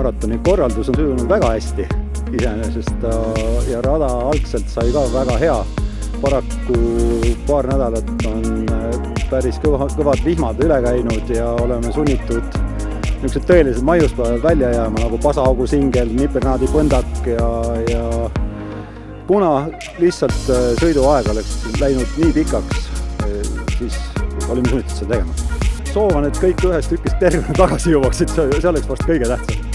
Maratoni korraldus on sujunud väga hästi iseenesest ja rada algselt sai ka väga hea. Paraku paar nädalat on päris kõvad vihmad üle käinud ja oleme sunnitud niisugused tõelised maiuspäevad välja jääma nagu Pasahaugu singel, Nipernaadi põndak ja kuna lihtsalt sõiduaeg oleks läinud nii pikaks, siis olime sunnitud seda tegema. Soovan, et kõik ühest tükist tervena tagasi jõuaksid, see oleks vast kõige tähtsam.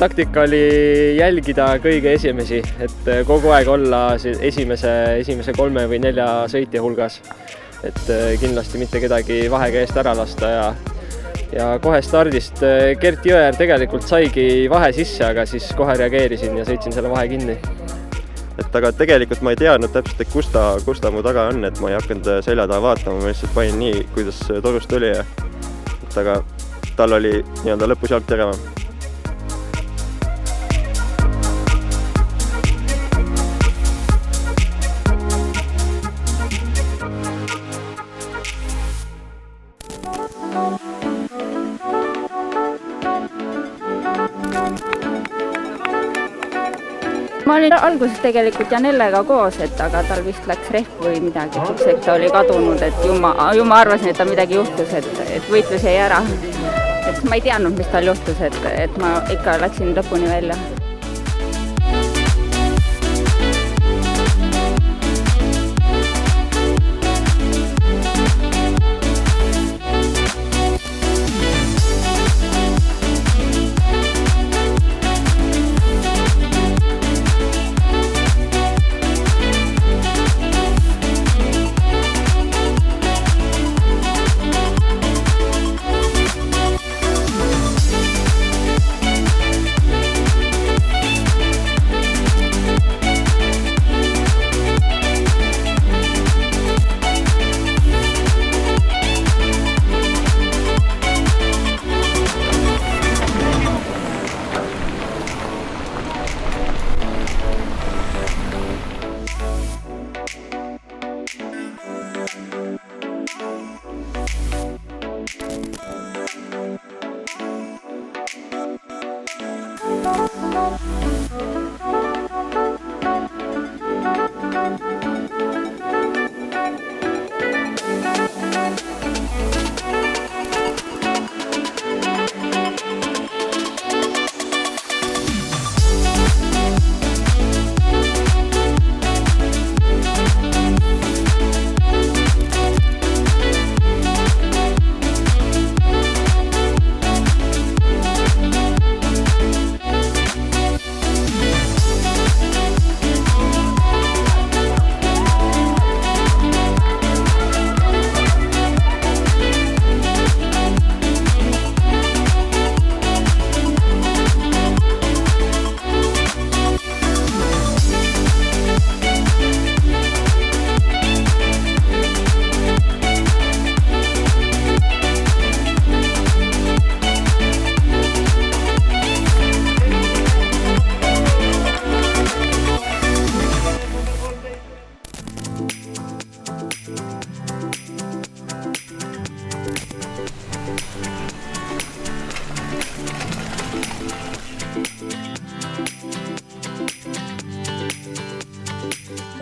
Taktika oli jälgida kõige esimesi, et kogu aeg olla esimese 3 või 4 sõitja hulgas. Et kindlasti mitte kedagi vahekäest ära lasta ja kohe stardist Gert Jõer tegelikult saigi vahe sisse, aga siis kohe reageerisin ja sõitsin selle vahe kinni. Aga tegelikult ma ei teadnud täpselt, et kus ta mu taga on, et ma ei hakanud selja taha vaatama, ma lihtsalt panin nii, kuidas torust tuli. Aga tal oli lõpus jalg terevam. Ma olin alguses tegelikult Janellega koos, aga tal vist läks rehv või midagi, et ta oli kadunud, et ju ma arvasin, et tal midagi juhtus, et võitlus jäi ära. Et ma ei teadnud, mis tal juhtus, et ma ikka läksin lõpuni välja.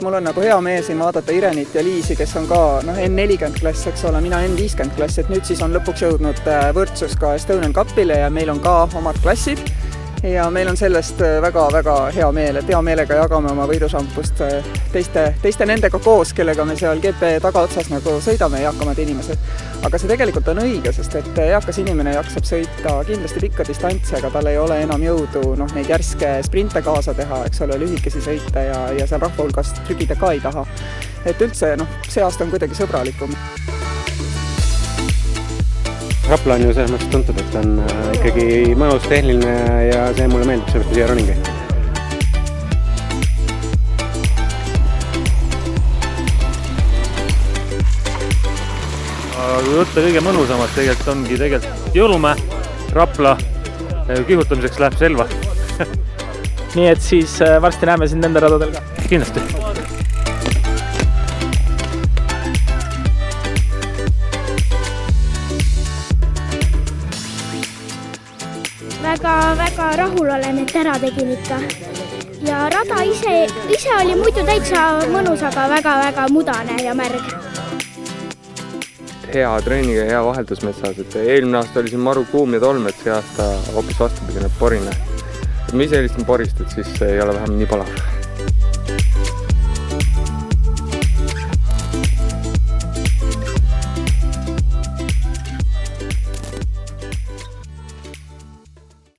mul on nagu hea meel siin vaadata Irenit ja Liisi, kes on ka N40 klass, eks ole, mina N50 klass, et nüüd siis on lõpuks jõudnud võrdsus ka Estonian Cupile ja meil on ka omad klassid. Ja meil on sellest väga-väga hea meel, et hea meelega jagame oma võidušampust teiste nendega koos, kellega me seal GP tagaotsas nagu sõidame, eakamad inimesed. Aga see tegelikult on õige, sest et eakas inimene jaksab sõita kindlasti pikka distantsi, aga tal ei ole enam jõudu neid järske sprinte kaasa teha, eks ole, lühikesi sõita ja seal rahva hulgas trükida ka ei taha. Et üldse see aasta on kuidagi sõbralikum. Rapla on ju selles mõttes tuntud, et on ikkagi mõnus, tehniline ja see mulle meeldib, sellest ma siia roningi. Kui võtta kõige mõnusamad tegelikult ongi Jõulumäe, Rapla, kihutamiseks läheb Selva. Nii et siis varsti näeme sind nende radadel ka. Kindlasti. Väga rahul olen, et ära tegin ikka. Ja rada ise oli muidu täitsa mõnus, aga väga mudane ja märg. Hea treeniga ja hea vaheldusmetsas, et eelmine aasta oli siin maru kuum ja tolm, et see aasta hoopis vastupidine porine. Et ma ise helistan porist, et siis ei ole vähem nii palav.